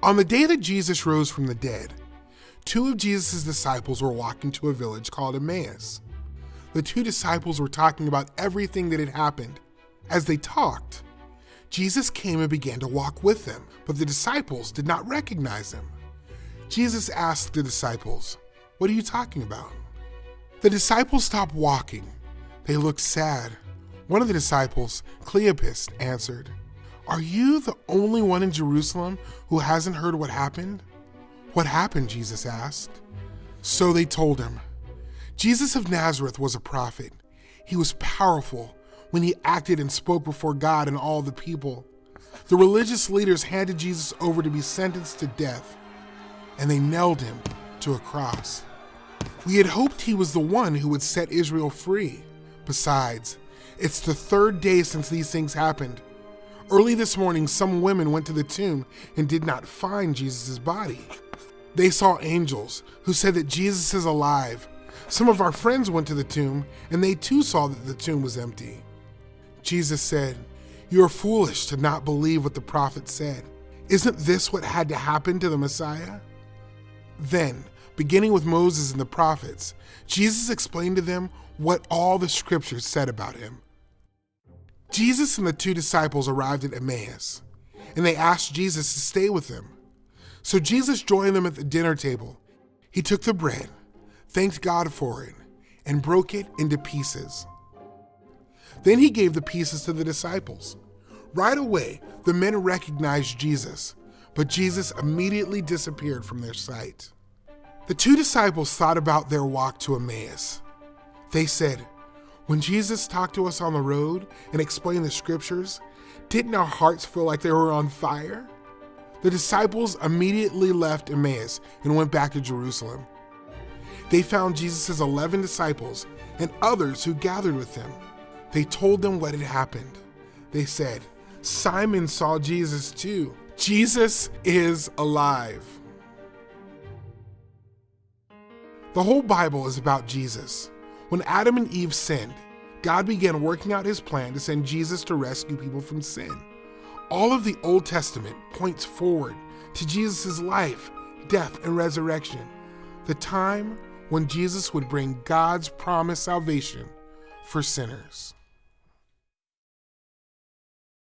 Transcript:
On the day that Jesus rose from the dead, two of Jesus' disciples were walking to a village called Emmaus. The two disciples were talking about everything that had happened. As they talked, Jesus came and began to walk with them, but the disciples did not recognize him. Jesus asked the disciples, "What are you talking about?" The disciples stopped walking. They looked sad. One of the disciples, Cleopas, answered, "Are you the only one in Jerusalem who hasn't heard what happened?" "What happened?" Jesus asked. So they told him. Jesus of Nazareth was a prophet. He was powerful when he acted and spoke before God and all the people. The religious leaders handed Jesus over to be sentenced to death, and they nailed him to a cross. We had hoped he was the one who would set Israel free. Besides, it's the third day since these things happened. Early this morning, some women went to the tomb and did not find Jesus' body. They saw angels who said that Jesus is alive. Some of our friends went to the tomb, and they too saw that the tomb was empty. Jesus said, "You are foolish to not believe what the prophet said. Isn't this what had to happen to the Messiah?" Then, beginning with Moses and the prophets, Jesus explained to them what all the scriptures said about him. Jesus and the two disciples arrived at Emmaus, and they asked Jesus to stay with them. So Jesus joined them at the dinner table. He took the bread, thanked God for it, and broke it into pieces. Then he gave the pieces to the disciples. Right away, the men recognized Jesus, but Jesus immediately disappeared from their sight. The two disciples thought about their walk to Emmaus. They said, "When Jesus talked to us on the road and explained the scriptures, didn't our hearts feel like they were on fire?" The disciples immediately left Emmaus and went back to Jerusalem. They found Jesus' 11 disciples and others who gathered with them. They told them what had happened. They said, "Simon saw Jesus too. Jesus is alive." The whole Bible is about Jesus. When Adam and Eve sinned, God began working out his plan to send Jesus to rescue people from sin. All of the Old Testament points forward to Jesus' life, death, and resurrection, the time when Jesus would bring God's promised salvation for sinners.